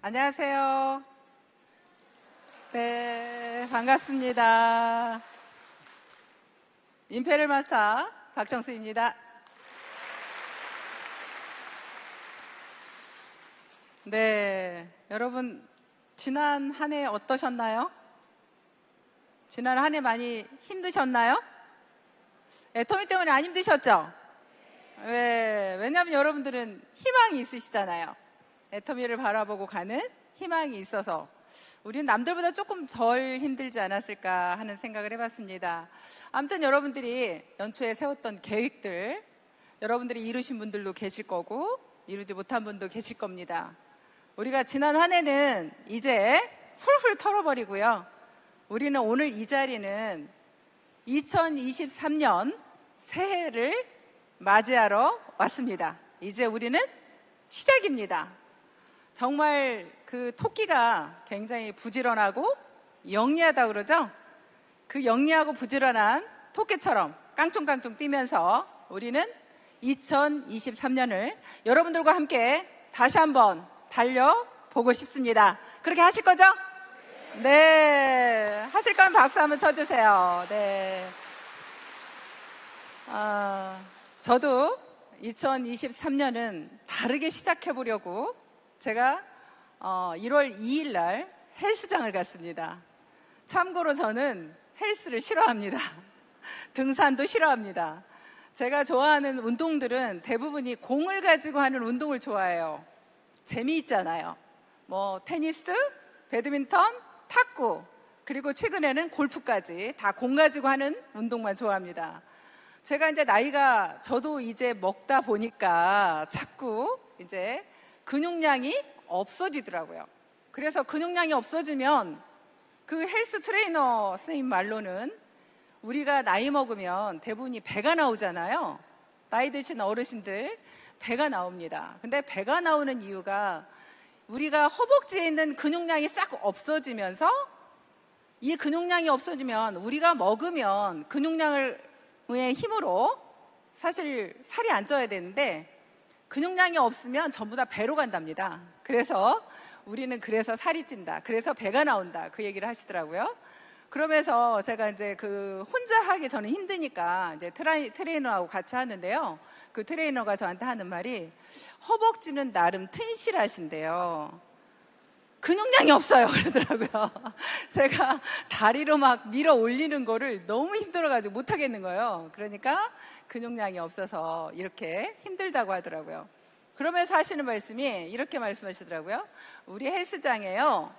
안녕하세요. 네, 반갑습니다. 임페럴 마스터 박정수입니다. 네, 여러분 지난 한 해 어떠셨나요? 지난 한 해 많이 힘드셨나요? 애터미 때문에 안 힘드셨죠? 네, 왜냐하면 여러분들은 희망이 있으시잖아요. 애터미를 바라보고 가는 희망이 있어서 우리는 남들보다 조금 덜 힘들지 않았을까 하는 생각을 해봤습니다. 아무튼 여러분들이 연초에 세웠던 계획들, 여러분들이 이루신 분들도 계실 거고 이루지 못한 분도 계실 겁니다. 우리가 지난 한 해는 이제 훌훌 털어버리고요. 우리는 오늘 이 자리는 2023년 새해를 맞이하러 왔습니다. 이제 우리는 시작입니다. 정말 그 토끼가 굉장히 부지런하고 영리하다 그러죠? 그 영리하고 부지런한 토끼처럼 깡총깡총 뛰면서 우리는 2023년을 여러분들과 함께 다시 한번 달려보고 싶습니다. 그렇게 하실 거죠? 네, 하실 거면 박수 한번 쳐주세요. 네. 저도 2023년은 다르게 시작해보려고 제가 1월 2일 날 헬스장을 갔습니다. 참고로 저는 헬스를 싫어합니다. 등산도 싫어합니다. 제가 좋아하는 운동들은 대부분이 공을 가지고 하는 운동을 좋아해요. 재미있잖아요. 뭐 테니스, 배드민턴, 탁구, 그리고 최근에는 골프까지 다 공 가지고 하는 운동만 좋아합니다. 제가 이제 나이가 저도 이제 먹다 보니까 자꾸 이제 근육량이 없어지더라고요. 그래서 근육량이 없어지면 그 헬스 트레이너 선생님 말로는 우리가 나이 먹으면 대부분이 배가 나오잖아요. 나이 드신 어르신들 배가 나옵니다. 근데 배가 나오는 이유가 우리가 허벅지에 있는 근육량이 싹 없어지면서 이 근육량이 없어지면 우리가 먹으면 근육량의 힘으로 사실 살이 안 쪄야 되는데 근육량이 없으면 전부 다 배로 간답니다. 그래서 우리는 그래서 살이 찐다. 그래서 배가 나온다. 그 얘기를 하시더라고요. 그러면서 제가 이제 그 혼자 하기 저는 힘드니까 이제 트레이너하고 같이 하는데요. 그 트레이너가 저한테 하는 말이 허벅지는 나름 튼실하신데요. 근육량이 없어요. 그러더라고요. 제가 다리로 막 밀어 올리는 거를 너무 힘들어가지고 못 하겠는 거예요. 그러니까 근육량이 없어서 이렇게 힘들다고 하더라고요. 그러면서 하시는 말씀이 이렇게 말씀하시더라고요. 우리 헬스장에요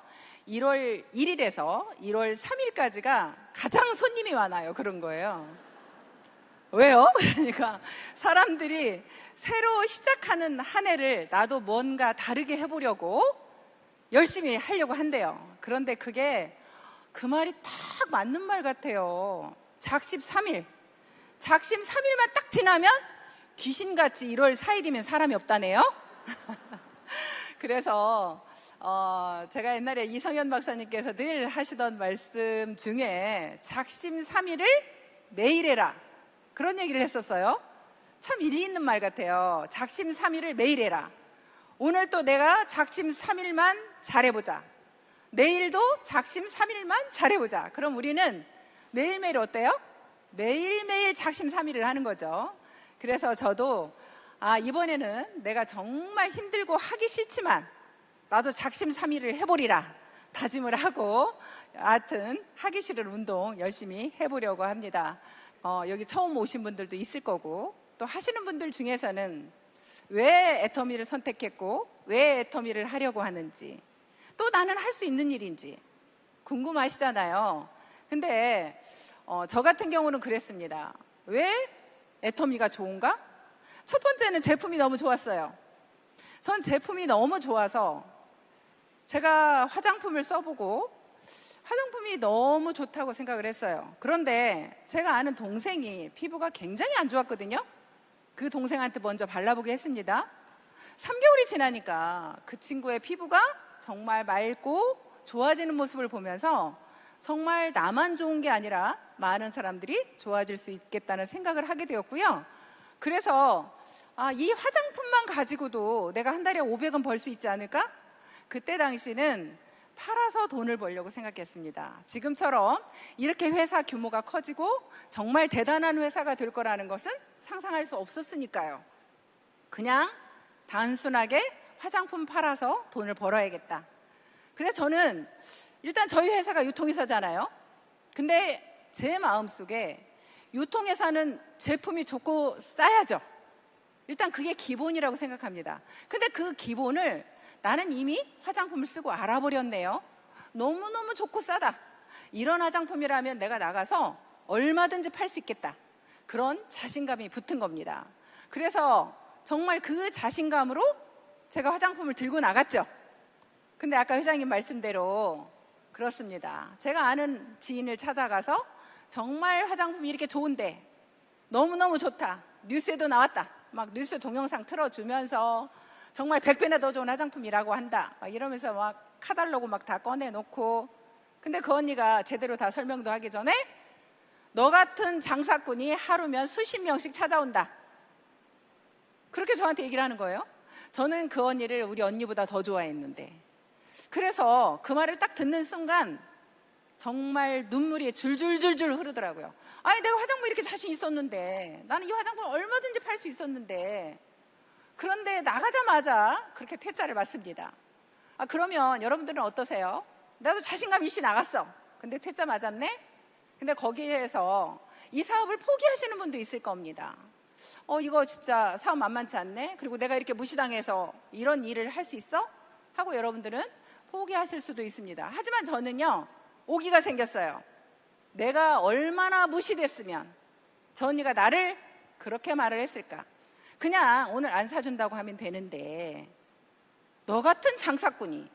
1월 1일에서 1월 3일까지가 가장 손님이 많아요. 그런 거예요. 왜요? 그러니까 사람들이 새로 시작하는 한 해를 나도 뭔가 다르게 해보려고 열심히 하려고 한대요. 그런데 그게 그 말이 딱 맞는 말 같아요. 작심 3일 딱 지나면 귀신같이 1월 4일이면 사람이 없다네요. 그래서 제가 옛날에 이성현 박사님께서 늘 하시던 말씀 중에 작심 3일을 매일 해라, 그런 얘기를 했었어요. 참 일리 있는 말 같아요. 작심 3일을 매일 해라. 오늘 또 내가 작심 3일만 잘해보자. 내일도 작심 3일만 잘해보자. 그럼 우리는 매일매일 어때요? 매일매일 작심 3일을 하는 거죠. 그래서 저도 이번에는 내가 정말 힘들고 하기 싫지만 나도 작심 3일을 해보리라 다짐을 하고 하여튼 하기 싫은 운동 열심히 해보려고 합니다. 여기 처음 오신 분들도 있을 거고 또 하시는 분들 중에서는 왜 애터미를 선택했고 왜 애터미를 하려고 하는지 또 나는 할 수 있는 일인지 궁금하시잖아요. 근데 저 같은 경우는 그랬습니다. 왜 애터미가 좋은가? 첫 번째는 제품이 너무 좋았어요. 전 제품이 너무 좋아서 제가 화장품을 써보고 화장품이 너무 좋다고 생각을 했어요. 그런데 제가 아는 동생이 피부가 굉장히 안 좋았거든요. 그 동생한테 먼저 발라보게 했습니다. 3개월이 지나니까 그 친구의 피부가 정말 맑고 좋아지는 모습을 보면서 정말 나만 좋은 게 아니라 많은 사람들이 좋아질 수 있겠다는 생각을 하게 되었고요. 그래서 이 화장품만 가지고도 내가 한 달에 500원 벌 수 있지 않을까? 그때 당시는 팔아서 돈을 벌려고 생각했습니다. 지금처럼 이렇게 회사 규모가 커지고 정말 대단한 회사가 될 거라는 것은 상상할 수 없었으니까요. 그냥 단순하게 화장품 팔아서 돈을 벌어야겠다. 그래서 저는 일단 저희 회사가 유통회사잖아요. 근데 제 마음속에 유통회사는 제품이 좋고 싸야죠. 일단 그게 기본이라고 생각합니다. 근데 그 기본을 나는 이미 화장품을 쓰고 알아버렸네요. 너무너무 좋고 싸다. 이런 화장품이라면 내가 나가서 얼마든지 팔 수 있겠다. 그런 자신감이 붙은 겁니다. 그래서 정말 그 자신감으로 제가 화장품을 들고 나갔죠. 근데 아까 회장님 말씀대로 그렇습니다. 제가 아는 지인을 찾아가서 정말 화장품이 이렇게 좋은데 너무너무 좋다. 뉴스에도 나왔다. 막 뉴스 동영상 틀어주면서 정말 100배나 더 좋은 화장품이라고 한다. 막 이러면서 막 카달로그 막 다 꺼내놓고. 근데 그 언니가 제대로 다 설명도 하기 전에 너 같은 장사꾼이 하루면 수십 명씩 찾아온다. 그렇게 저한테 얘기를 하는 거예요. 저는 그 언니를 우리 언니보다 더 좋아했는데. 그래서 그 말을 딱 듣는 순간 정말 눈물이 줄줄줄줄 흐르더라고요. 아니 내가 화장품 이렇게 자신 있었는데, 나는 이 화장품 얼마든지 팔 수 있었는데, 그런데 나가자마자 그렇게 퇴짜를 맞습니다. 그러면 여러분들은 어떠세요? 나도 자신감 있이 나갔어. 근데 퇴짜 맞았네? 근데 거기에서 이 사업을 포기하시는 분도 있을 겁니다. 이거 진짜 사업 만만치 않네? 그리고 내가 이렇게 무시당해서 이런 일을 할 수 있어? 하고 여러분들은 포기하실 수도 있습니다. 하지만 저는요, 오기가 생겼어요. 내가 얼마나 무시됐으면 저 언니가 나를 그렇게 말을 했을까? 그냥 오늘 안 사준다고 하면 되는데 너 같은 장사꾼이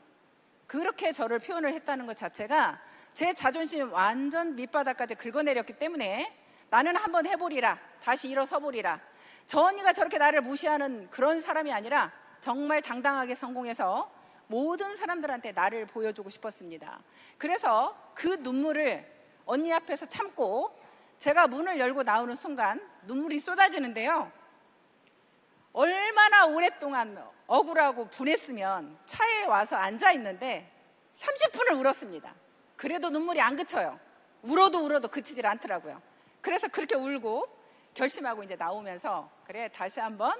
그렇게 저를 표현을 했다는 것 자체가 제 자존심 완전 밑바닥까지 긁어내렸기 때문에 나는 한번 해보리라, 다시 일어서 보리라. 저 언니가 저렇게 나를 무시하는 그런 사람이 아니라 정말 당당하게 성공해서 모든 사람들한테 나를 보여주고 싶었습니다. 그래서 그 눈물을 언니 앞에서 참고 제가 문을 열고 나오는 순간 눈물이 쏟아지는데요. 얼마나 오랫동안 억울하고 분했으면 차에 와서 앉아 있는데 30분을 울었습니다. 그래도 눈물이 안 그쳐요. 울어도 그치질 않더라고요. 그래서 그렇게 울고 결심하고 이제 나오면서 그래 다시 한번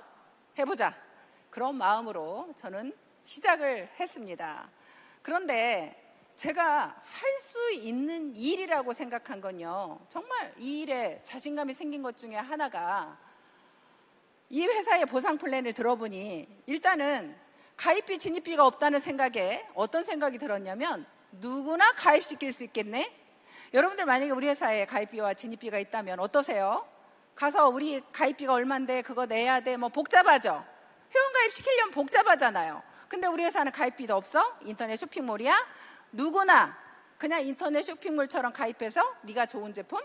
해보자, 그런 마음으로 저는 시작을 했습니다. 그런데 제가 할 수 있는 일이라고 생각한 건요, 정말 이 일에 자신감이 생긴 것 중에 하나가, 이 회사의 보상 플랜을 들어보니 일단은 가입비 진입비가 없다는 생각에 어떤 생각이 들었냐면, 누구나 가입시킬 수 있겠네. 여러분들 만약에 우리 회사에 가입비와 진입비가 있다면 어떠세요? 가서 우리 가입비가 얼만데 그거 내야 돼, 뭐 복잡하죠. 회원가입 시키려면 복잡하잖아요. 근데 우리 회사는 가입비도 없어. 인터넷 쇼핑몰이야. 누구나 그냥 인터넷 쇼핑몰처럼 가입해서 네가 좋은 제품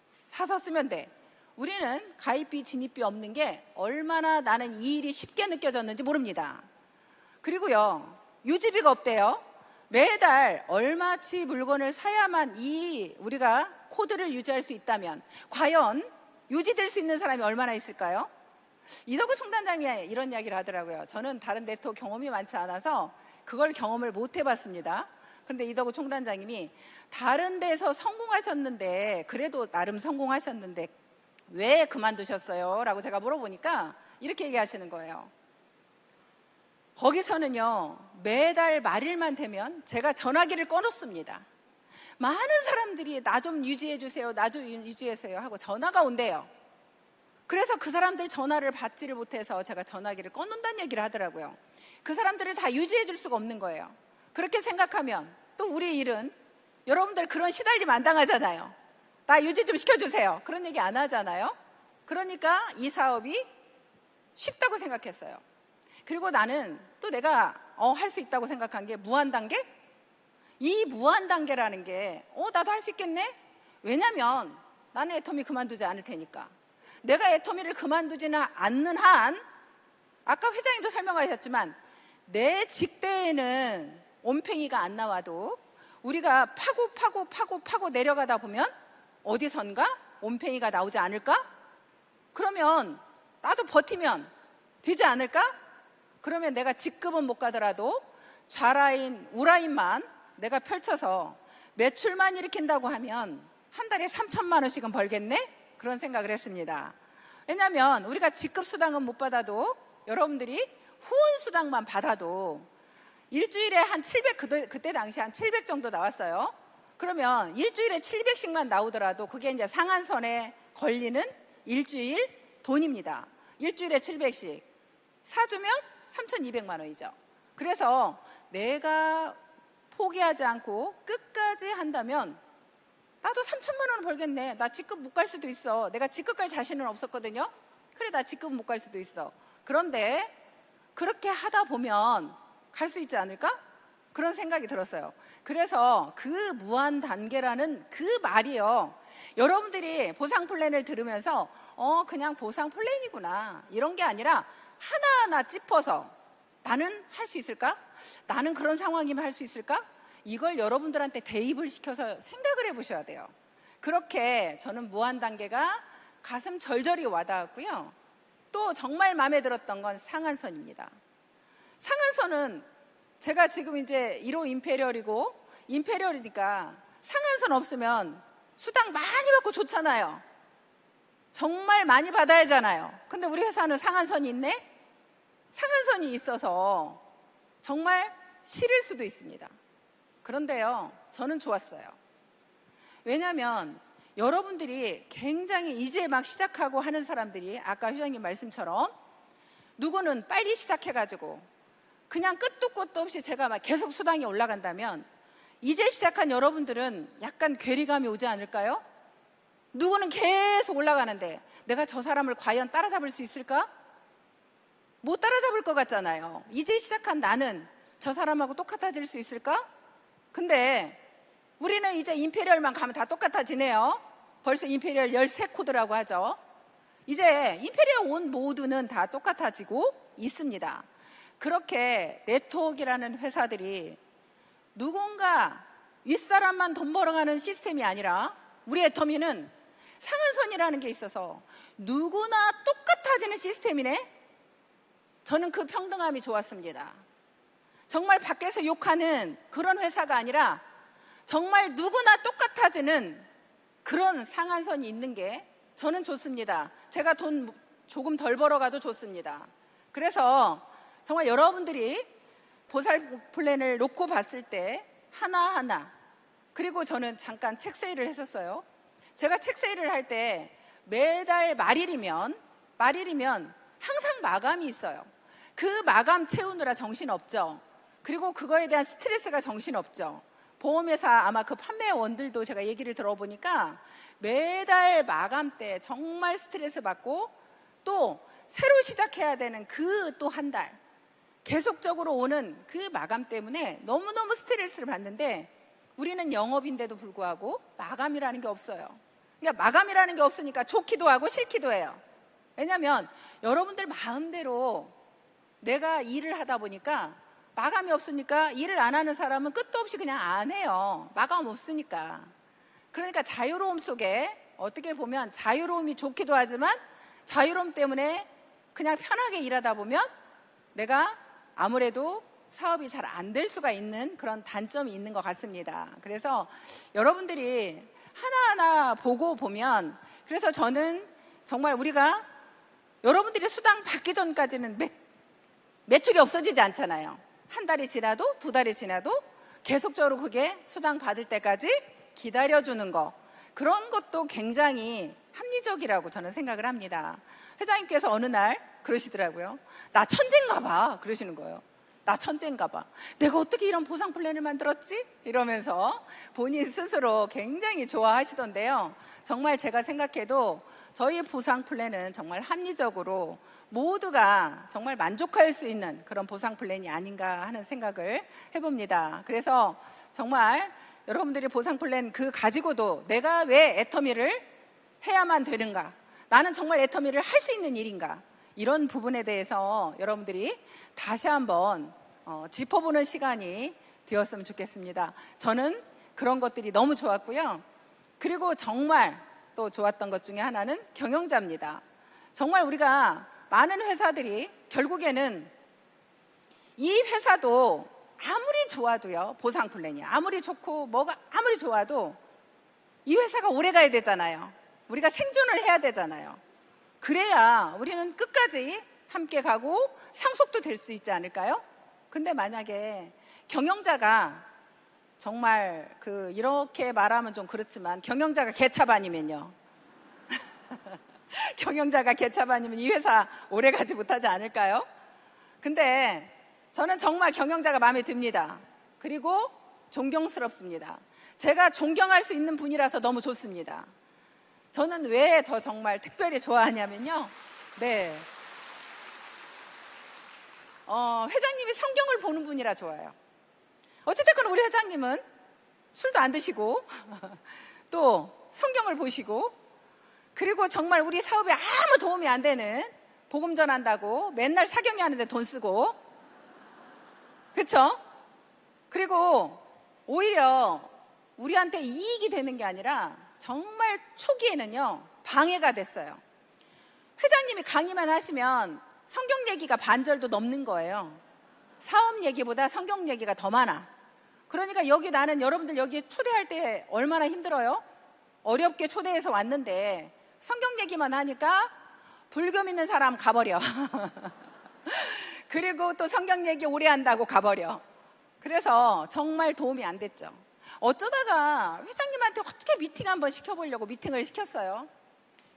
사서 쓰면 돼. 우리는 가입비 진입비 없는 게 얼마나 나는 이 일이 쉽게 느껴졌는지 모릅니다. 그리고요, 유지비가 없대요. 매달 얼마치 물건을 사야만 이 우리가 코드를 유지할 수 있다면 과연 유지될 수 있는 사람이 얼마나 있을까요? 이덕우 총단장이 이런 이야기를 하더라고요. 저는 다른 네트워크 경험이 많지 않아서 그걸 경험을 못 해봤습니다. 그런데 이덕우 총단장님이 다른 데서 성공하셨는데, 그래도 나름 성공하셨는데 왜 그만두셨어요? 라고 제가 물어보니까 이렇게 얘기하시는 거예요. 거기서는요, 매달 말일만 되면 제가 전화기를 꺼놓습니다. 많은 사람들이 나 좀 유지해 주세요, 나 좀 유지해 주세요 하고 전화가 온대요. 그래서 그 사람들 전화를 받지를 못해서 제가 전화기를 꺼놓는다는 얘기를 하더라고요. 그 사람들을 다 유지해 줄 수가 없는 거예요. 그렇게 생각하면 또 우리 일은, 여러분들 그런 시달림 안 당하잖아요. 나 유지 좀 시켜주세요, 그런 얘기 안 하잖아요. 그러니까 이 사업이 쉽다고 생각했어요. 그리고 나는 또 내가 할 수 있다고 생각한 게 무한단계? 이 무한단계라는 게 나도 할 수 있겠네? 왜냐면 나는 애터미 그만두지 않을 테니까. 내가 애터미를 그만두지는 않는 한, 아까 회장님도 설명하셨지만 내 직대에는 옴팽이가 안 나와도 우리가 파고 내려가다 보면 어디선가 옴팽이가 나오지 않을까? 그러면 나도 버티면 되지 않을까? 그러면 내가 직급은 못 가더라도 좌라인, 우라인만 내가 펼쳐서 매출만 일으킨다고 하면 한 달에 3천만 원씩은 벌겠네? 그런 생각을 했습니다. 왜냐하면 우리가 직급수당은 못 받아도 여러분들이 후원수당만 받아도 일주일에 한 700, 그때 당시 한 700 정도 나왔어요. 그러면 일주일에 700씩만 나오더라도 그게 이제 상한선에 걸리는 일주일 돈입니다. 일주일에 700씩 사주면 3,200만 원이죠. 그래서 내가 포기하지 않고 끝까지 한다면 나도 3천만 원을 벌겠네. 나 직급 못 갈 수도 있어. 내가 직급 갈 자신은 없었거든요. 그래, 나 직급 못 갈 수도 있어. 그런데 그렇게 하다 보면 갈 수 있지 않을까? 그런 생각이 들었어요. 그래서 그 무한 단계라는 그 말이요, 여러분들이 보상 플랜을 들으면서 그냥 보상 플랜이구나 이런 게 아니라 하나하나 짚어서 나는 할 수 있을까? 나는 그런 상황이면 할 수 있을까? 이걸 여러분들한테 대입을 시켜서 생각을 해보셔야 돼요. 그렇게 저는 무한 단계가 가슴 절절히 와닿았고요. 또 정말 마음에 들었던 건 상한선입니다. 상한선은 제가 지금 이제 1호 임페리얼이니까 상한선 없으면 수당 많이 받고 좋잖아요. 정말 많이 받아야 하잖아요. 근데 우리 회사는 상한선이 있네? 상한선이 있어서 정말 싫을 수도 있습니다. 그런데요, 저는 좋았어요. 왜냐하면 여러분들이 굉장히 이제 막 시작하고 하는 사람들이 아까 회장님 말씀처럼 누구는 빨리 시작해가지고 그냥 끝도 끝도 없이 제가 막 계속 수당이 올라간다면 이제 시작한 여러분들은 약간 괴리감이 오지 않을까요? 누구는 계속 올라가는데 내가 저 사람을 과연 따라잡을 수 있을까? 못 따라잡을 것 같잖아요. 이제 시작한 나는 저 사람하고 똑같아질 수 있을까? 근데 우리는 이제 임페리얼만 가면 다 똑같아지네요. 벌써 임페리얼 13코드라고 하죠. 이제 임페리얼 온 모두는 다 똑같아지고 있습니다. 그렇게 네트워크라는 회사들이 누군가 윗사람만 돈 벌어가는 시스템이 아니라 우리 애터미는 상한선이라는 게 있어서 누구나 똑같아지는 시스템이네. 저는 그 평등함이 좋았습니다. 정말 밖에서 욕하는 그런 회사가 아니라 정말 누구나 똑같아지는 그런 상한선이 있는 게 저는 좋습니다. 제가 돈 조금 덜 벌어가도 좋습니다. 그래서 정말 여러분들이 보상 플랜을 놓고 봤을 때 하나하나, 그리고 저는 잠깐 책 세일을 했었어요. 제가 책 세일을 할 때 매달 말일이면 항상 마감이 있어요. 그 마감 채우느라 정신없죠. 그리고 그거에 대한 스트레스가 정신없죠. 보험회사 아마 그 판매원들도 제가 얘기를 들어보니까 매달 마감 때 정말 스트레스 받고 또 새로 시작해야 되는 그 또 한 달 계속적으로 오는 그 마감 때문에 너무너무 스트레스를 받는데 우리는 영업인데도 불구하고 마감이라는 게 없어요. 그러니까 마감이라는 게 없으니까 좋기도 하고 싫기도 해요. 왜냐하면 여러분들 마음대로 내가 일을 하다 보니까 마감이 없으니까 일을 안 하는 사람은 끝도 없이 그냥 안 해요. 마감 없으니까. 그러니까 자유로움 속에 어떻게 보면 자유로움이 좋기도 하지만 자유로움 때문에 그냥 편하게 일하다 보면 내가 아무래도 사업이 잘 안 될 수가 있는 그런 단점이 있는 것 같습니다. 그래서 여러분들이 하나하나 보고 보면, 그래서 저는 정말 우리가 여러분들이 수당 받기 전까지는 매출이 없어지지 않잖아요. 한 달이 지나도 두 달이 지나도 계속적으로 그게 수당 받을 때까지 기다려주는 거, 그런 것도 굉장히 합리적이라고 저는 생각을 합니다. 회장님께서 어느 날 그러시더라고요. 나 천재인가 봐 그러시는 거예요. 나 천재인가 봐. 내가 어떻게 이런 보상 플랜을 만들었지? 이러면서 본인 스스로 굉장히 좋아하시던데요. 정말 제가 생각해도 저희 보상 플랜은 정말 합리적으로 모두가 정말 만족할 수 있는 그런 보상 플랜이 아닌가 하는 생각을 해봅니다. 그래서 정말 여러분들이 보상 플랜 그 가지고도 내가 왜 애터미를 해야만 되는가? 나는 정말 애터미를 할 수 있는 일인가? 이런 부분에 대해서 여러분들이 다시 한번 짚어보는 시간이 되었으면 좋겠습니다. 저는 그런 것들이 너무 좋았고요. 그리고 정말 또 좋았던 것 중에 하나는 경영자입니다. 정말 우리가 많은 회사들이 결국에는 이 회사도 아무리 좋아도요, 보상 플랜이 아무리 좋고 뭐가 아무리 좋아도 이 회사가 오래 가야 되잖아요. 우리가 생존을 해야 되잖아요. 그래야 우리는 끝까지 함께 가고 상속도 될 수 있지 않을까요? 근데 만약에 경영자가 정말 이렇게 말하면 좀 그렇지만 경영자가 개차반이면요. 경영자가 개차반이면 이 회사 오래 가지 못하지 않을까요? 근데 저는 정말 경영자가 마음에 듭니다. 그리고 존경스럽습니다. 제가 존경할 수 있는 분이라서 너무 좋습니다. 저는 왜 더 정말 특별히 좋아하냐면요. 네. 회장님이 성경을 보는 분이라 좋아요. 어쨌든 우리 회장님은 술도 안 드시고 또 성경을 보시고 그리고 정말 우리 사업에 아무 도움이 안 되는 복음 전한다고 맨날 사경이 하는데 돈 쓰고 그렇죠? 그리고 오히려 우리한테 이익이 되는 게 아니라 정말 초기에는요 방해가 됐어요. 회장님이 강의만 하시면 성경 얘기가 반절도 넘는 거예요. 사업 얘기보다 성경 얘기가 더 많아. 그러니까 여기 나는 여러분들 여기 초대할 때 얼마나 힘들어요? 어렵게 초대해서 왔는데 성경 얘기만 하니까 불교 믿는 사람 가버려. 그리고 또 성경 얘기 오래 한다고 가버려. 그래서 정말 도움이 안 됐죠. 어쩌다가 회장님한테 어떻게 미팅 한번 시켜보려고 미팅을 시켰어요.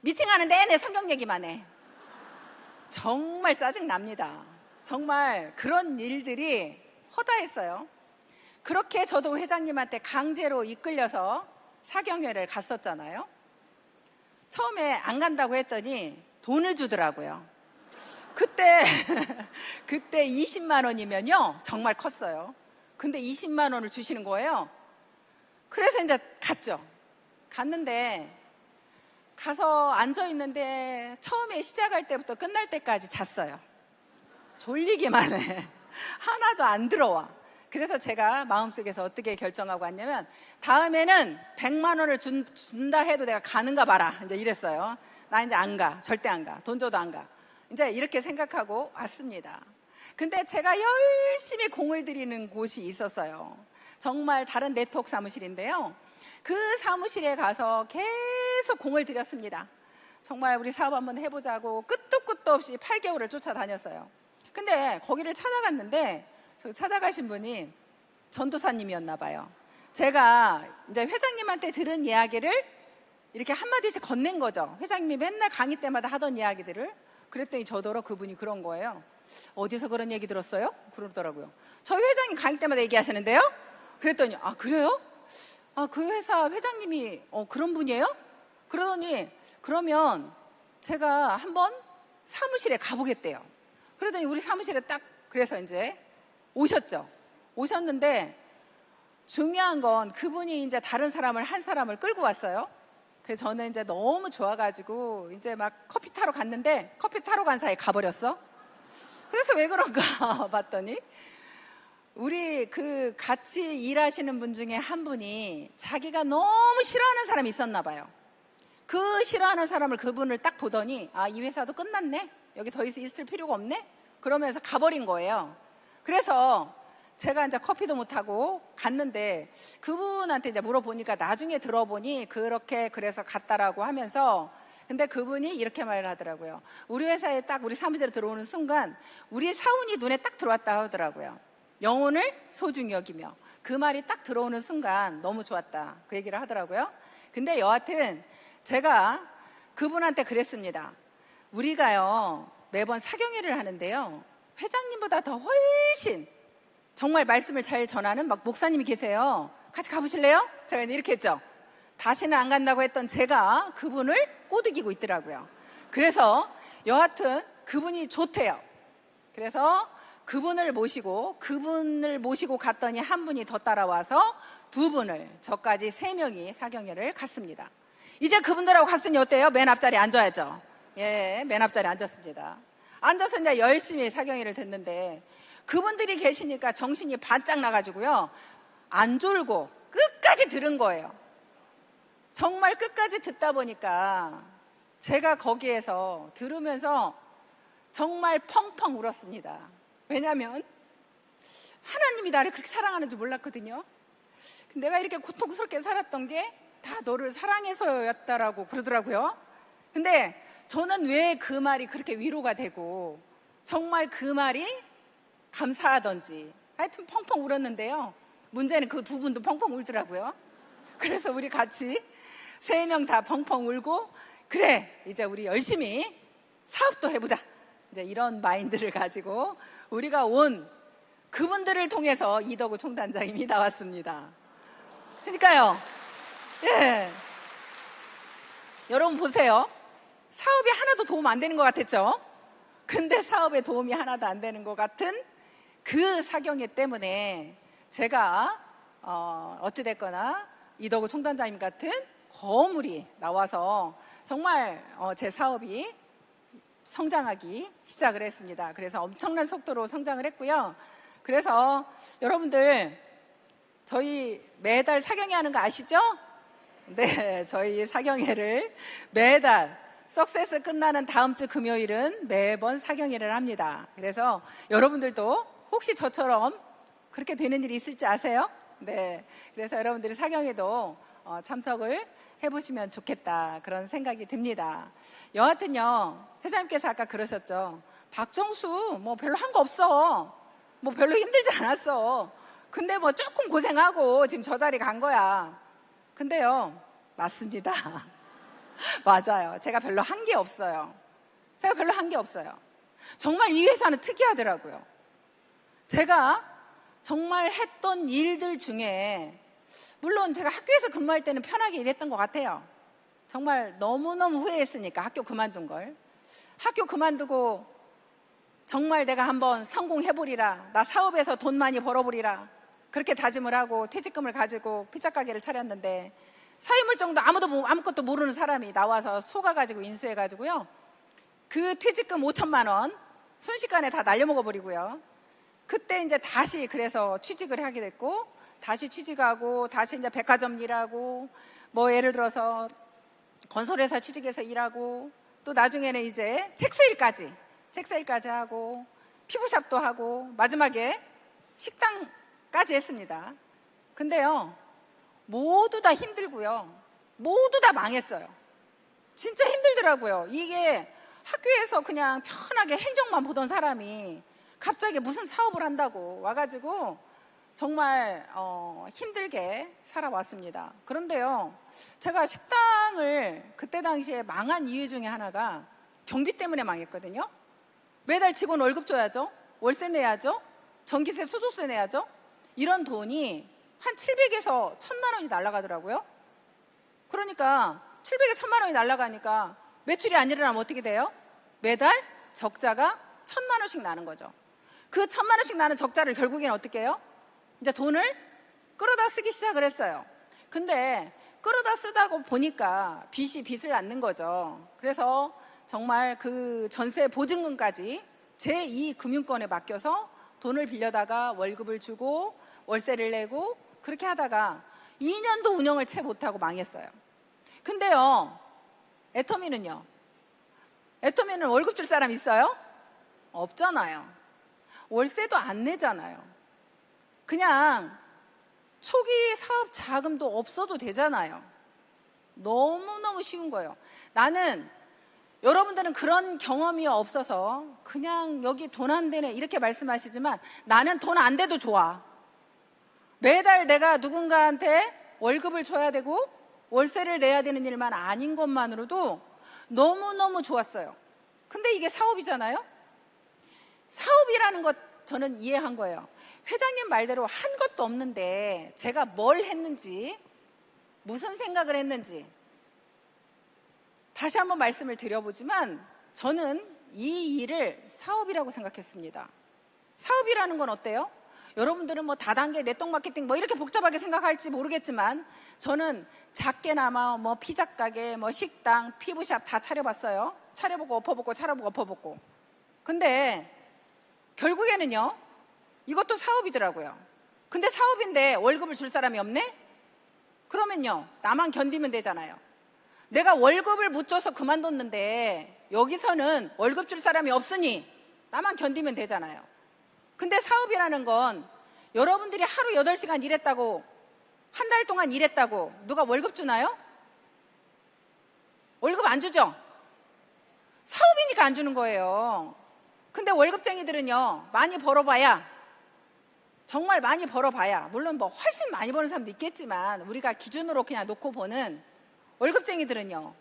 미팅하는 내내 성경 얘기만 해. 정말 짜증납니다. 정말 그런 일들이 허다했어요. 그렇게 저도 회장님한테 강제로 이끌려서 사경회를 갔었잖아요. 처음에 안 간다고 했더니 돈을 주더라고요. 그때 20만 원이면요 정말 컸어요. 근데 20만 원을 주시는 거예요. 그래서 이제 갔는데 가서 앉아 있는데 처음에 시작할 때부터 끝날 때까지 잤어요. 졸리기만 해. 하나도 안 들어와. 그래서 제가 마음속에서 어떻게 결정하고 왔냐면 다음에는 100만 원을 준다 해도 내가 가는가 봐라 이제 이랬어요. 나 이제 안 가. 절대 안 가. 돈 줘도 안 가. 이제 이렇게 생각하고 왔습니다. 근데 제가 열심히 공을 들이는 곳이 있었어요. 정말 다른 네트워크 사무실인데요. 그 사무실에 가서 계속 공을 들였습니다. 정말 우리 사업 한번 해보자고 끝도 없이 8개월을 쫓아다녔어요. 근데 거기를 찾아갔는데 찾아가신 분이 전도사님이었나 봐요. 제가 이제 회장님한테 들은 이야기를 이렇게 한마디씩 건넨 거죠. 회장님이 맨날 강의 때마다 하던 이야기들을. 그랬더니 저더러 그분이 그런 거예요. 어디서 그런 얘기 들었어요? 그러더라고요. 저희 회장님 강의 때마다 얘기하시는데요? 그랬더니 아 그래요? 아 그 회사 회장님이 그런 분이에요? 그러더니 그러면 제가 한번 사무실에 가보겠대요. 그러더니 우리 사무실에 딱 그래서 이제 오셨죠. 오셨는데 중요한 건 그분이 이제 다른 사람을 한 사람을 끌고 왔어요. 그래서 저는 이제 너무 좋아가지고 이제 막 커피 타러 갔는데 커피 타러 간 사이에 가버렸어. 그래서 왜 그런가 봤더니 우리 같이 일하시는 분 중에 한 분이 자기가 너무 싫어하는 사람이 있었나 봐요. 그 싫어하는 사람을 그분을 딱 보더니 아, 이 회사도 끝났네. 여기 더 이상 있을 필요가 없네. 그러면서 가버린 거예요. 그래서 제가 이제 커피도 못하고 갔는데 그분한테 이제 물어보니까 나중에 들어보니 그래서 갔다라고 하면서 근데 그분이 이렇게 말을 하더라고요. 우리 회사에 딱 우리 사무실에 들어오는 순간 우리 사운이 눈에 딱 들어왔다 하더라고요. 영혼을 소중히 여기며 그 말이 딱 들어오는 순간 너무 좋았다 그 얘기를 하더라고요. 근데 여하튼 제가 그분한테 그랬습니다. 우리가요 매번 사경회를 하는데요 회장님보다 더 훨씬 정말 말씀을 잘 전하는 막 목사님이 계세요. 같이 가보실래요? 제가 이렇게 했죠. 다시는 안 간다고 했던 제가 그분을 꼬드기고 있더라고요. 그래서 여하튼 그분이 좋대요. 그래서 그분을 모시고 갔더니 한 분이 더 따라와서 두 분을 저까지 3명이 사경회를 갔습니다. 이제 그분들하고 갔으니 어때요? 맨 앞자리에 앉아야죠. 예, 맨 앞자리에 앉았습니다. 앉아서 이제 열심히 사경회를 듣는데 그분들이 계시니까 정신이 바짝 나가지고요 안 졸고 끝까지 들은 거예요. 정말 끝까지 듣다 보니까 제가 거기에서 들으면서 정말 펑펑 울었습니다. 왜냐하면 하나님이 나를 그렇게 사랑하는 줄 몰랐거든요. 내가 이렇게 고통스럽게 살았던 게 다 너를 사랑해서였다라고 그러더라고요. 근데 저는 왜 그 말이 그렇게 위로가 되고 정말 그 말이 감사하던지 하여튼 펑펑 울었는데요. 문제는 그 두 분도 펑펑 울더라고요. 그래서 우리 같이 3명 다 펑펑 울고, 그래 이제 우리 열심히 사업도 해보자, 이제 이런 마인드를 가지고 우리가 온 그분들을 통해서 이덕우 총단장님이 나왔습니다. 그러니까요, 예, 여러분 보세요. 사업이 하나도 도움 안 되는 것 같았죠? 근데 사업에 도움이 하나도 안 되는 것 같은 그 사경회 때문에 제가 어찌됐거나 이덕우 총단장님 같은 거물이 나와서 정말 제 사업이 성장하기 시작을 했습니다. 그래서 엄청난 속도로 성장을 했고요. 그래서 여러분들 저희 매달 사경회 하는 거 아시죠? 네, 저희 사경회를 매달 석세스 끝나는 다음 주 금요일은 매번 사경회를 합니다. 그래서 여러분들도 혹시 저처럼 그렇게 되는 일이 있을지 아세요? 네, 그래서 여러분들이 사경회도 참석을 해보시면 좋겠다, 그런 생각이 듭니다. 여하튼요, 회장님께서 아까 그러셨죠. 박정수 뭐 별로 한 거 없어, 뭐 별로 힘들지 않았어, 근데 뭐 조금 고생하고 지금 저 자리 간 거야. 근데요, 맞습니다. 맞아요. 제가 별로 한 게 없어요. 제가 별로 한 게 없어요. 정말 이 회사는 특이하더라고요. 제가 정말 했던 일들 중에, 물론 제가 학교에서 근무할 때는 편하게 일했던 것 같아요. 정말 너무너무 후회했으니까 학교 그만둔 걸. 학교 그만두고 정말 내가 한번 성공해보리라, 나 사업에서 돈 많이 벌어보리라, 그렇게 다짐을 하고 퇴직금을 가지고 피자 가게를 차렸는데, 사회물정도 아무것도 모르는 사람이 나와서 속아가지고 인수해가지고요, 그 퇴직금 5천만 원 순식간에 다 날려먹어버리고요. 그때 이제 다시 그래서 취직을 하게 됐고, 다시 취직하고 다시 이제 백화점 일하고, 뭐 예를 들어서 건설회사 취직해서 일하고, 또 나중에는 이제 책세일까지 하고, 피부샵도 하고, 마지막에 식당까지 했습니다. 근데요, 모두 다 힘들고요, 모두 다 망했어요. 진짜 힘들더라고요. 이게 학교에서 그냥 편하게 행정만 보던 사람이 갑자기 무슨 사업을 한다고 와가지고 정말 힘들게 살아왔습니다. 그런데요, 제가 식당을 그때 당시에 망한 이유 중에 하나가 경비 때문에 망했거든요. 매달 직원 월급 줘야죠, 월세 내야죠, 전기세, 수도세 내야죠. 이런 돈이 한 700에서 1000만 원이 날아가더라고요. 그러니까 700에 1000만 원이 날아가니까 매출이 안 일어나면 어떻게 돼요? 매달 적자가 1000만 원씩 나는 거죠. 그 1000만 원씩 나는 적자를 결국에는 어떻게 해요? 이제 돈을 끌어다 쓰기 시작을 했어요. 근데 끌어다 쓰다고 보니까 빚이 빚을 낳는 거죠. 그래서 정말 그 전세 보증금까지 제2금융권에 맡겨서 돈을 빌려다가 월급을 주고 월세를 내고, 그렇게 하다가 2년도 운영을 채 못하고 망했어요. 근데요, 애터미는 월급 줄 사람 있어요? 없잖아요. 월세도 안 내잖아요. 그냥 초기 사업 자금도 없어도 되잖아요. 너무너무 쉬운 거예요. 나는, 여러분들은 그런 경험이 없어서 그냥 여기 돈 안 되네 이렇게 말씀하시지만, 나는 돈 안 돼도 좋아. 매달 내가 누군가한테 월급을 줘야 되고 월세를 내야 되는 일만 아닌 것만으로도 너무너무 좋았어요. 근데 이게 사업이잖아요. 사업이라는 것 저는 이해한 거예요. 회장님 말대로 한 것도 없는데 제가 뭘 했는지, 무슨 생각을 했는지 다시 한번 말씀을 드려보지만, 저는 이 일을 사업이라고 생각했습니다. 사업이라는 건 어때요? 여러분들은 뭐 다단계, 네트워크 마케팅 뭐 이렇게 복잡하게 생각할지 모르겠지만, 저는 작게나마 뭐 피자 가게, 뭐 식당, 피부샵 다 차려봤어요. 차려보고 엎어보고 차려보고 엎어보고. 근데 결국에는요, 이것도 사업이더라고요. 근데 사업인데 월급을 줄 사람이 없네? 그러면요, 나만 견디면 되잖아요. 내가 월급을 못 줘서 그만뒀는데 여기서는 월급 줄 사람이 없으니 나만 견디면 되잖아요. 근데 사업이라는 건 여러분들이 하루 8시간 일했다고, 한 달 동안 일했다고 누가 월급 주나요? 월급 안 주죠? 사업이니까 안 주는 거예요. 근데 월급쟁이들은요, 많이 벌어봐야, 정말 많이 벌어봐야, 물론 뭐 훨씬 많이 버는 사람도 있겠지만 우리가 기준으로 그냥 놓고 보는 월급쟁이들은요,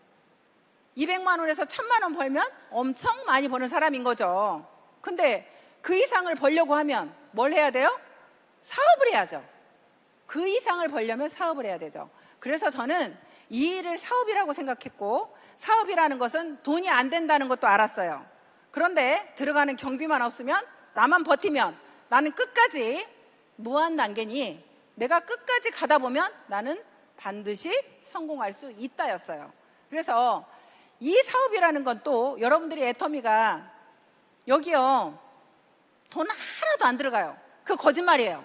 200만 원에서 1000만 원 벌면 엄청 많이 버는 사람인 거죠. 근데 그 이상을 벌려고 하면 뭘 해야 돼요? 사업을 해야죠. 그 이상을 벌려면 사업을 해야 되죠. 그래서 저는 이 일을 사업이라고 생각했고, 사업이라는 것은 돈이 안 된다는 것도 알았어요. 그런데 들어가는 경비만 없으면, 나만 버티면 나는 끝까지 무한 단계니 내가 끝까지 가다 보면 나는 반드시 성공할 수 있다였어요. 그래서 이 사업이라는 건 또 여러분들이 애터미가 여기요, 돈 하나도 안 들어가요. 그거 거짓말이에요.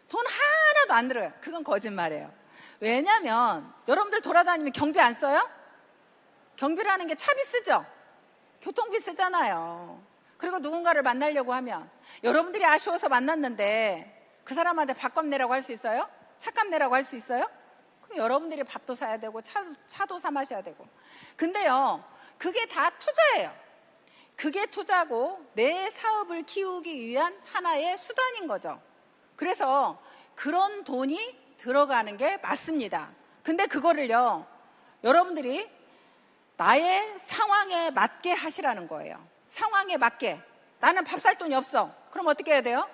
돈 하나도 안 들어가요. 그건 거짓말이에요. 왜냐면 여러분들 돌아다니면 경비 안 써요? 경비라는 게 차비 쓰죠? 교통비 쓰잖아요. 그리고 누군가를 만나려고 하면, 여러분들이 아쉬워서 만났는데 그 사람한테 밥값 내라고 할 수 있어요? 차값 내라고 할 수 있어요? 그럼 여러분들이 밥도 사야 되고 차도 사 마셔야 되고. 근데요, 그게 다 투자예요. 그게 투자고 내 사업을 키우기 위한 하나의 수단인 거죠. 그래서 그런 돈이 들어가는 게 맞습니다. 근데 그거를요, 여러분들이 나의 상황에 맞게 하시라는 거예요. 상황에 맞게. 나는 밥 살 돈이 없어. 그럼 어떻게 해야 돼요?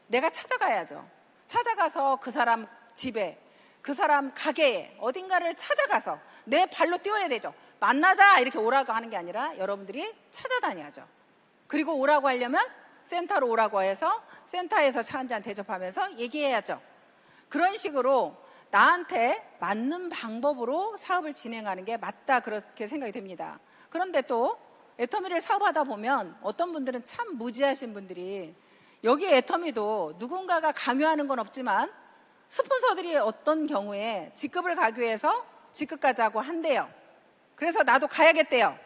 내가 찾아가야죠. 찾아가서 그 사람 집에, 그 사람 가게에, 어딘가를 찾아가서 내 발로 뛰어야 되죠. 만나자 이렇게 오라고 하는 게 아니라 여러분들이 찾아다녀야죠. 그리고 오라고 하려면 센터로 오라고 해서 센터에서 차 한잔 대접하면서 얘기해야죠. 그런 식으로 나한테 맞는 방법으로 사업을 진행하는 게 맞다, 그렇게 생각이 됩니다. 그런데 또 애터미를 사업하다 보면 어떤 분들은 참 무지하신 분들이, 여기 애터미도 누군가가 강요하는 건 없지만 스폰서들이 어떤 경우에 직급을 가기 위해서 직급 가자고 한대요. 그래서 나도 가야겠대요.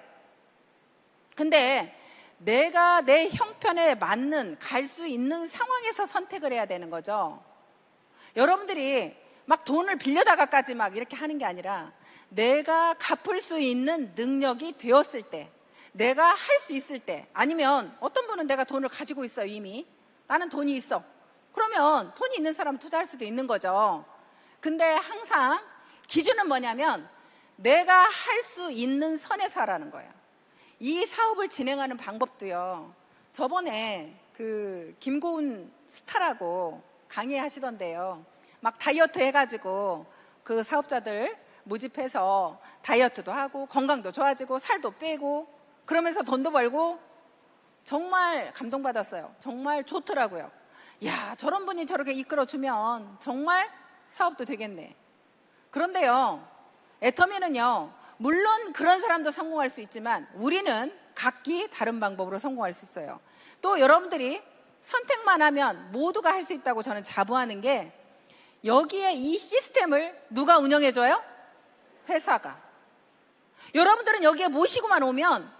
근데 내가 내 형편에 맞는, 갈 수 있는 상황에서 선택을 해야 되는 거죠. 여러분들이 막 돈을 빌려다가까지 막 이렇게 하는 게 아니라, 내가 갚을 수 있는 능력이 되었을 때, 내가 할 수 있을 때, 아니면 어떤 분은 내가 돈을 가지고 있어요. 이미 나는 돈이 있어. 그러면 돈이 있는 사람 투자할 수도 있는 거죠. 근데 항상 기준은 뭐냐면 내가 할 수 있는 선에서 하라는 거예요. 이 사업을 진행하는 방법도요, 저번에 그 김고은 스타라고 강의하시던데요, 막 다이어트 해가지고 그 사업자들 모집해서 다이어트도 하고 건강도 좋아지고 살도 빼고 그러면서 돈도 벌고, 정말 감동받았어요. 정말 좋더라고요. 야, 저런 분이 저렇게 이끌어주면 정말 사업도 되겠네. 그런데요, 애터미는요, 물론 그런 사람도 성공할 수 있지만 우리는 각기 다른 방법으로 성공할 수 있어요. 또 여러분들이 선택만 하면 모두가 할 수 있다고 저는 자부하는 게, 여기에 이 시스템을 누가 운영해줘요? 회사가. 여러분들은 여기에 모시고만 오면,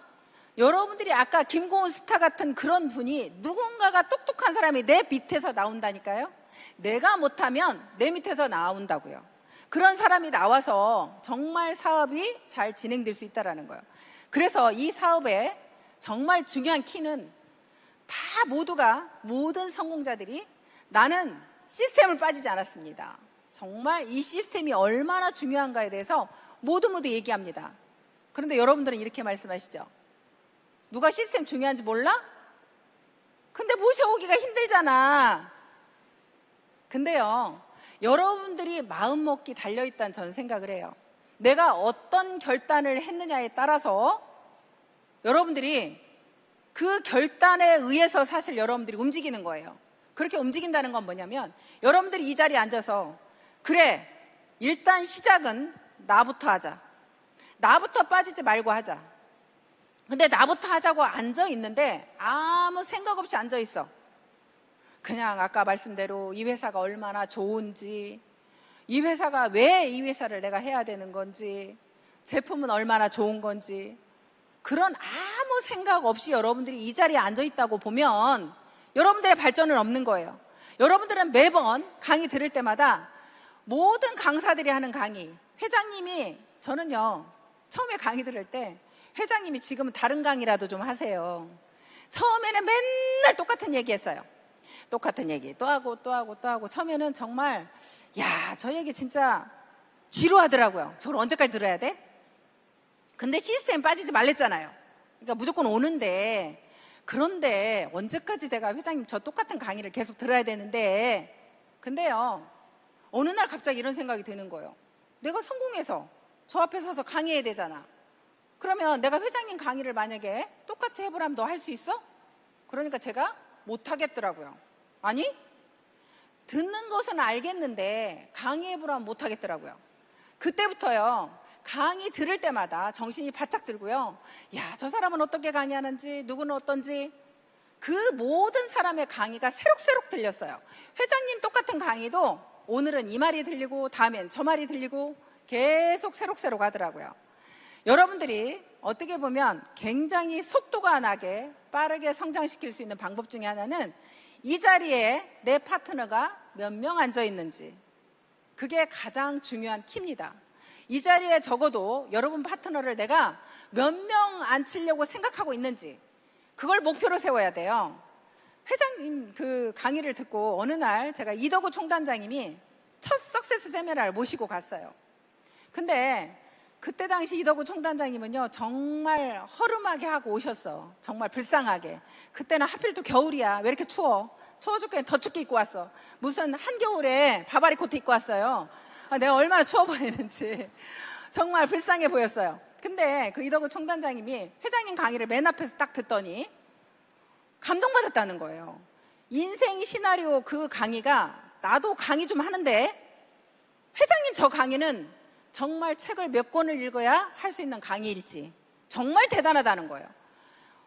여러분들이 아까 김고은 스타 같은 그런 분이, 누군가가 똑똑한 사람이 내 밑에서 나온다니까요. 내가 못하면 내 밑에서 나온다고요. 그런 사람이 나와서 정말 사업이 잘 진행될 수 있다는 거예요. 그래서 이 사업의 정말 중요한 키는, 다 모두가, 모든 성공자들이 나는 시스템을 빠지지 않았습니다. 정말 이 시스템이 얼마나 중요한가에 대해서 모두 얘기합니다. 그런데 여러분들은 이렇게 말씀하시죠. 누가 시스템 중요한지 몰라? 근데 모셔오기가 힘들잖아. 근데요, 여러분들이 마음먹기 달려있다는 저는 생각을 해요. 내가 어떤 결단을 했느냐에 따라서 여러분들이 그 결단에 의해서 사실 여러분들이 움직이는 거예요. 그렇게 움직인다는 건 뭐냐면, 여러분들이 이 자리에 앉아서, 그래, 일단 시작은 나부터 하자. 나부터 빠지지 말고 하자. 근데 나부터 하자고 앉아 있는데 아무 생각 없이 앉아 있어. 그냥 아까 말씀대로 이 회사가 얼마나 좋은지, 이 회사가 왜 이 회사를 내가 해야 되는 건지, 제품은 얼마나 좋은 건지, 그런 아무 생각 없이 여러분들이 이 자리에 앉아 있다고 보면 여러분들의 발전은 없는 거예요. 여러분들은 매번 강의 들을 때마다 모든 강사들이 하는 강의, 회장님이, 저는요 처음에 강의 들을 때 회장님이 지금은 다른 강의라도 좀 하세요. 처음에는 맨날 똑같은 얘기 했어요. 똑같은 얘기 또 하고 또 하고 또 하고, 처음에는 정말 야, 저 얘기 진짜 지루하더라고요. 저걸 언제까지 들어야 돼? 근데 시스템 빠지지 말랬잖아요. 그러니까 무조건 오는데, 그런데 언제까지 내가 회장님 저 똑같은 강의를 계속 들어야 되는데. 근데요 어느 날 갑자기 이런 생각이 드는 거예요. 내가 성공해서 저 앞에 서서 강의해야 되잖아. 그러면 내가 회장님 강의를 만약에 똑같이 해보라면 너 할 수 있어? 그러니까 제가 못 하겠더라고요. 아니, 듣는 것은 알겠는데 강의해보라면 못 하겠더라고요. 그때부터요 강의 들을 때마다 정신이 바짝 들고요, 야, 저 사람은 어떻게 강의하는지, 누구는 어떤지, 그 모든 사람의 강의가 새록새록 들렸어요. 회장님 똑같은 강의도 오늘은 이 말이 들리고 다음엔 저 말이 들리고 계속 새록새록 하더라고요. 여러분들이 어떻게 보면 굉장히 속도가 나게 빠르게 성장시킬 수 있는 방법 중에 하나는 이 자리에 내 파트너가 몇 명 앉아 있는지, 그게 가장 중요한 키입니다. 이 자리에 적어도 여러분 파트너를 내가 몇 명 앉히려고 생각하고 있는지, 그걸 목표로 세워야 돼요. 회장님 그 강의를 듣고 어느 날 제가 이덕우 총단장님이 첫 석세스 세미나를 모시고 갔어요. 근데 그때 당시 이덕우 총단장님은요 정말 허름하게 하고 오셨어. 정말 불쌍하게. 그때는 하필 또 겨울이야. 왜 이렇게 추워? 추워 죽겠네. 더 춥게 입고 왔어. 무슨 한겨울에 바바리 코트 입고 왔어요. 내가 얼마나 추워 보이는지 정말 불쌍해 보였어요. 근데 그 이덕우 총단장님이 회장님 강의를 맨 앞에서 딱 듣더니 감동받았다는 거예요. 인생 시나리오 그 강의가, 나도 강의 좀 하는데 회장님 저 강의는 정말 책을 몇 권을 읽어야 할 수 있는 강의일지 정말 대단하다는 거예요.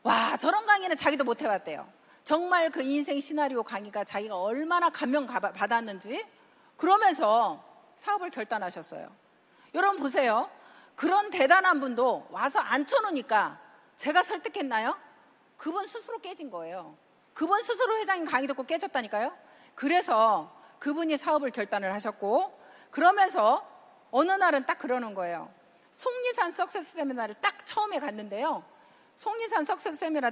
와, 저런 강의는 자기도 못 해봤대요. 정말 그 인생 시나리오 강의가 자기가 얼마나 감명 받았는지, 그러면서 사업을 결단하셨어요. 여러분 보세요. 그런 대단한 분도 와서 앉혀놓으니까 제가 설득했나요? 그분 스스로 깨진 거예요. 그분 스스로 회장님 강의 듣고 깨졌다니까요. 그래서 그분이 사업을 결단을 하셨고, 그러면서 어느 날은 딱 그러는 거예요. 속리산 석세스 세미나를 딱 처음에 갔는데요. 속리산 석세스 세미나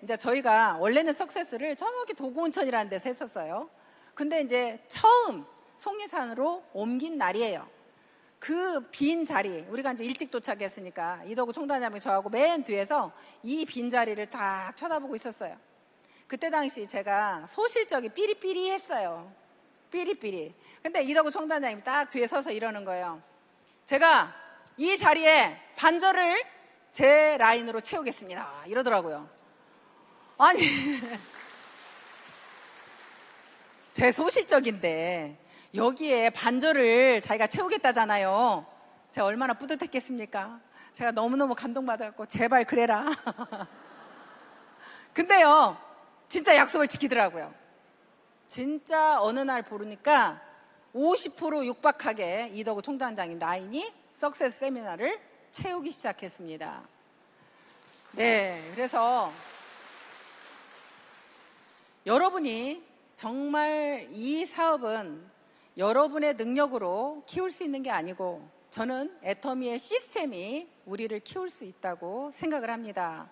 이제 저희가 원래는 석세스를 저기 도구온천이라는 데서 했었어요. 근데 이제 처음 속리산으로 옮긴 날이에요. 그 빈 자리, 우리가 이제 일찍 도착했으니까 이덕우 총단장님이 저하고 맨 뒤에서 이 빈 자리를 딱 쳐다보고 있었어요. 그때 당시 제가 소실적이 삐리삐리했어요. 삐리삐리. 근데 이덕우 총단장님이 딱 뒤에 서서 이러는 거예요. 제가 이 자리에 반절을 제 라인으로 채우겠습니다. 이러더라고요. 아니 제 소실적인데 여기에 반절을 자기가 채우겠다잖아요. 제가 얼마나 뿌듯했겠습니까? 제가 너무너무 감동받았고, 제발 그래라. 근데요 진짜 약속을 지키더라고요. 진짜 어느 날 보니까 50% 육박하게 이덕우 총단장님 라인이 석세스 세미나를 채우기 시작했습니다. 네, 그래서 여러분이 정말 이 사업은 여러분의 능력으로 키울 수 있는 게 아니고, 저는 애터미의 시스템이 우리를 키울 수 있다고 생각을 합니다.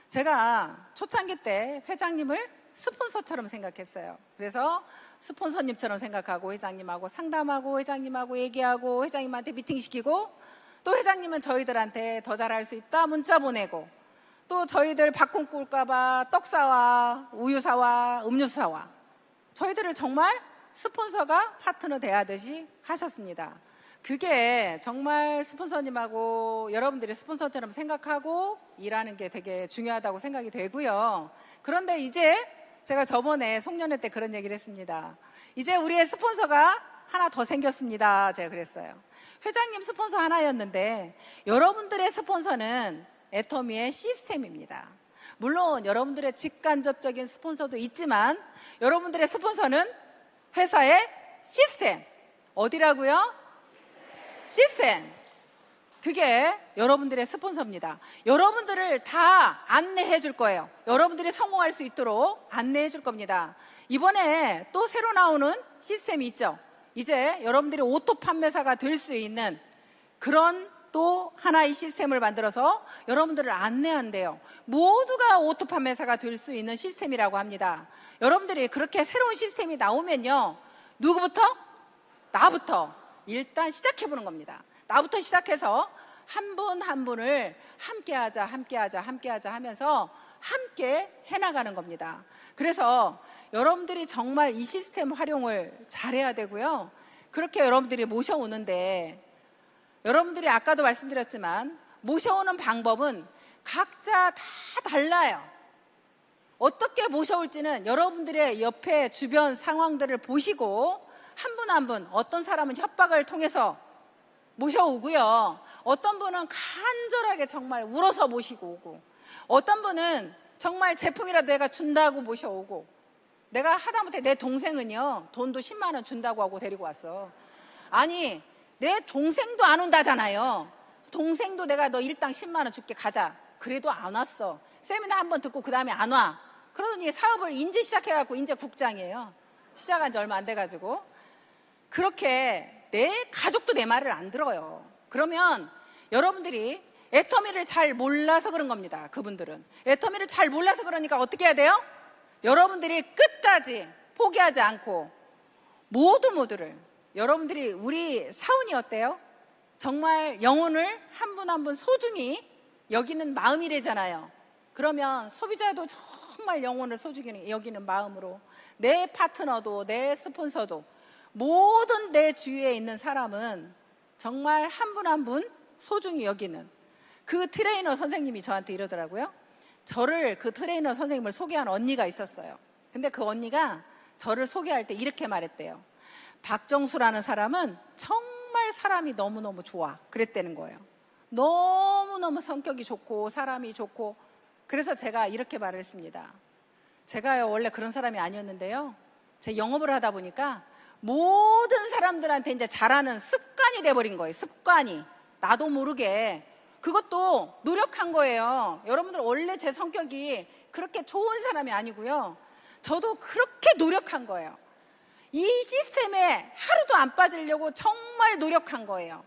제가 초창기 때 회장님을 스폰서처럼 생각했어요. 그래서 스폰서님처럼 생각하고 회장님하고 상담하고 회장님하고 얘기하고 회장님한테 미팅시키고, 또 회장님은 저희들한테 더 잘할 수 있다 문자 보내고, 또 저희들 밥꿈 꿀까봐 떡 사와 우유 사와 음료수 사와, 저희들을 정말 스폰서가 파트너 대하듯이 하셨습니다. 그게 정말 스폰서님하고 여러분들이 스폰서처럼 생각하고 일하는 게 되게 중요하다고 생각이 되고요. 그런데 이제 제가 저번에 송년회 때 그런 얘기를 했습니다. 이제 우리의 스폰서가 하나 더 생겼습니다. 제가 그랬어요. 회장님 스폰서 하나였는데 여러분들의 스폰서는 애터미의 시스템입니다. 물론 여러분들의 직간접적인 스폰서도 있지만 여러분들의 스폰서는 회사의 시스템. 어디라고요? 시스템. 그게 여러분들의 스폰서입니다. 여러분들을 다 안내해 줄 거예요. 여러분들이 성공할 수 있도록 안내해 줄 겁니다. 이번에 또 새로 나오는 시스템이 있죠. 이제 여러분들이 오토 판매사가 될 수 있는 그런 또 하나의 시스템을 만들어서 여러분들을 안내한대요. 모두가 오토 판매사가 될 수 있는 시스템이라고 합니다. 여러분들이 그렇게 새로운 시스템이 나오면요, 누구부터? 나부터 일단 시작해보는 겁니다. 나부터 시작해서 한 분 한 분을 함께하자 하면서 함께 해나가는 겁니다. 그래서 여러분들이 정말 이 시스템 활용을 잘해야 되고요. 그렇게 여러분들이 모셔오는데, 여러분들이 아까도 말씀드렸지만 모셔오는 방법은 각자 다 달라요. 어떻게 모셔올지는 여러분들의 옆에 주변 상황들을 보시고 한 분 한 분, 어떤 사람은 협박을 통해서 모셔오고요, 어떤 분은 간절하게 정말 울어서 모시고 오고, 어떤 분은 정말 제품이라도 내가 준다고 모셔오고, 내가 하다못해 내 동생은요 돈도 10만 원 준다고 하고 데리고 왔어. 아니, 내 동생도 안 온다잖아요. 동생도 내가 너 일당 10만 원 줄게, 가자. 그래도 안 왔어. 세미나 한 번 듣고 그 다음에 안 와. 그러더니 사업을 인제 시작해갖고 인제 국장이에요. 시작한 지 얼마 안 돼가지고. 그렇게 내 가족도 내 말을 안 들어요. 그러면 여러분들이 애터미를 잘 몰라서 그런 겁니다. 그분들은 애터미를 잘 몰라서 그러니까 어떻게 해야 돼요? 여러분들이 끝까지 포기하지 않고 모두를, 여러분들이 우리 사운이 어때요? 정말 영혼을 한 분 한 분 소중히 여기는 마음이래잖아요. 그러면 소비자도 정말 영혼을 소중히 여기는 마음으로, 내 파트너도 내 스폰서도 모든 내 주위에 있는 사람은 정말 한 분 한 분 소중히 여기는, 그 트레이너 선생님이 저한테 이러더라고요. 저를, 그 트레이너 선생님을 소개한 언니가 있었어요. 근데 그 언니가 저를 소개할 때 이렇게 말했대요. 박정수라는 사람은 정말 사람이 너무너무 좋아, 그랬다는 거예요. 너무너무 성격이 좋고 사람이 좋고. 그래서 제가 이렇게 말을 했습니다. 제가요 원래 그런 사람이 아니었는데요, 제 영업을 하다 보니까 모든 사람들한테 이제 잘하는 습관이 돼버린 거예요. 습관이. 나도 모르게. 그것도 노력한 거예요. 여러분들, 원래 제 성격이 그렇게 좋은 사람이 아니고요, 저도 그렇게 노력한 거예요. 이 시스템에 하루도 안 빠지려고 정말 노력한 거예요.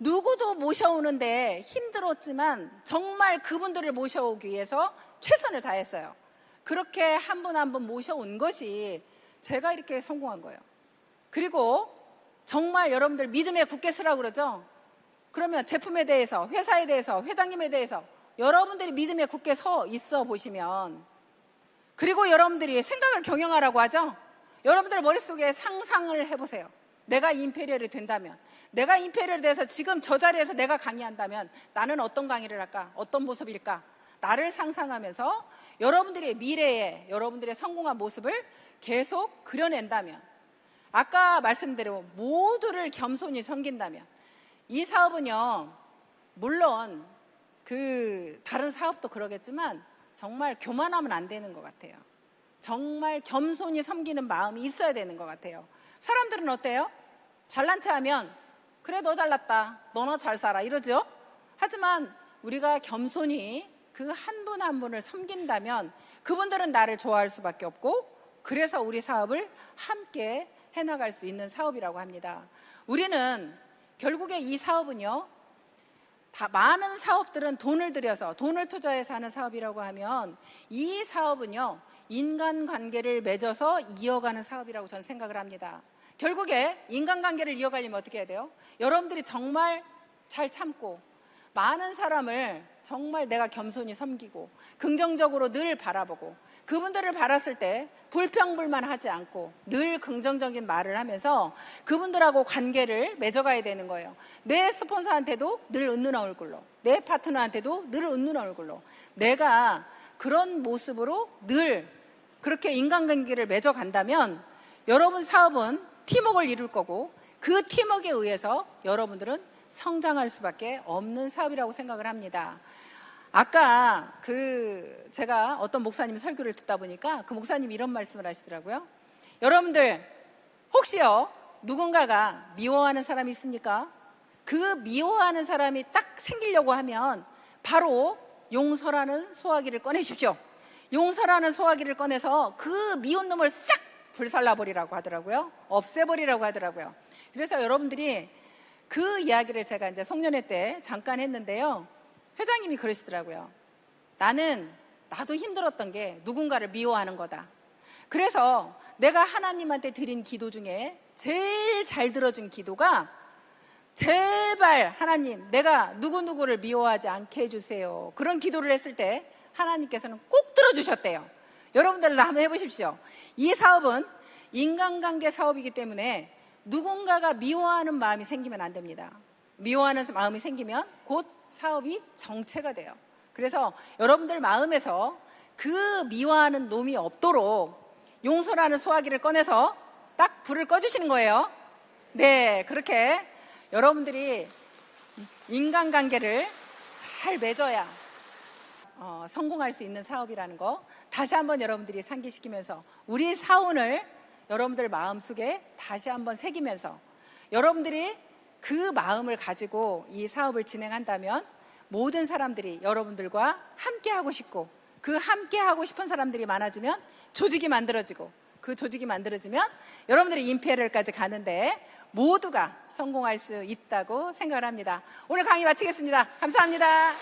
누구도 모셔오는데 힘들었지만 정말 그분들을 모셔오기 위해서 최선을 다했어요. 그렇게 한 분 한 분 모셔온 것이 제가 이렇게 성공한 거예요. 그리고 정말 여러분들 믿음에 굳게 서라고 그러죠. 그러면 제품에 대해서, 회사에 대해서, 회장님에 대해서 여러분들이 믿음에 굳게 서 있어 보시면, 그리고 여러분들이 생각을 경영하라고 하죠. 여러분들 머릿속에 상상을 해보세요. 내가 임페리얼이 된다면, 내가 임페리얼에 대해서 지금 저 자리에서 내가 강의한다면 나는 어떤 강의를 할까? 어떤 모습일까? 나를 상상하면서 여러분들의 미래에 여러분들의 성공한 모습을 계속 그려낸다면, 아까 말씀대로 모두를 겸손히 섬긴다면, 이 사업은요, 물론 그 다른 사업도 그러겠지만 정말 교만하면 안 되는 것 같아요. 정말 겸손히 섬기는 마음이 있어야 되는 것 같아요. 사람들은 어때요? 잘난 체 하면 그래, 너 잘났다, 너나 잘 살아, 이러죠. 하지만 우리가 겸손히 그 한 분 한 분을 섬긴다면 그분들은 나를 좋아할 수밖에 없고, 그래서 우리 사업을 함께 해나갈 수 있는 사업이라고 합니다. 우리는 결국에 이 사업은요, 다 많은 사업들은 돈을 들여서, 돈을 투자해서 하는 사업이라고 하면, 이 사업은요 인간관계를 맺어서 이어가는 사업이라고 저는 생각을 합니다. 결국에 인간관계를 이어가려면 어떻게 해야 돼요? 여러분들이 정말 잘 참고, 많은 사람을 정말 내가 겸손히 섬기고 긍정적으로 늘 바라보고, 그분들을 바랐을 때 불평불만하지 않고 늘 긍정적인 말을 하면서 그분들하고 관계를 맺어가야 되는 거예요. 내 스폰서한테도 늘 웃는 얼굴로, 내 파트너한테도 늘 웃는 얼굴로, 내가 그런 모습으로 늘 그렇게 인간관계를 맺어간다면 여러분 사업은 팀워크를 이룰 거고, 그 팀워크에 의해서 여러분들은 성장할 수밖에 없는 사업이라고 생각을 합니다. 아까 제가 어떤 목사님 설교를 듣다 보니까 그 목사님이 이런 말씀을 하시더라고요. 여러분들 혹시요 누군가가 미워하는 사람이 있습니까? 그 미워하는 사람이 딱 생기려고 하면 바로 용서라는 소화기를 꺼내십시오. 용서라는 소화기를 꺼내서 그 미운 놈을 싹 불살라버리라고 하더라고요. 없애버리라고 하더라고요. 그래서 여러분들이 그 이야기를 제가 이제 송년회 때 잠깐 했는데요. 회장님이 그러시더라고요. 나도 힘들었던 게 누군가를 미워하는 거다. 그래서 내가 하나님한테 드린 기도 중에 제일 잘 들어준 기도가 제발 하나님 내가 누구누구를 미워하지 않게 해주세요. 그런 기도를 했을 때 하나님께서는 꼭 들어주셨대요. 여러분들 한번 해보십시오. 이 사업은 인간관계 사업이기 때문에 누군가가 미워하는 마음이 생기면 안 됩니다. 미워하는 마음이 생기면 곧 사업이 정체가 돼요. 그래서 여러분들 마음에서 그 미워하는 놈이 없도록 용서라는 소화기를 꺼내서 딱 불을 꺼주시는 거예요. 네, 그렇게 여러분들이 인간관계를 잘 맺어야 성공할 수 있는 사업이라는 거 다시 한번 여러분들이 상기시키면서 우리 사운을 여러분들 마음속에 다시 한번 새기면서 여러분들이 그 마음을 가지고 이 사업을 진행한다면 모든 사람들이 여러분들과 함께 하고 싶고 그 함께 하고 싶은 사람들이 많아지면 조직이 만들어지고 그 조직이 만들어지면 여러분들이 임페리얼까지 가는데 모두가 성공할 수 있다고 생각을 합니다. 오늘 강의 마치겠습니다. 감사합니다.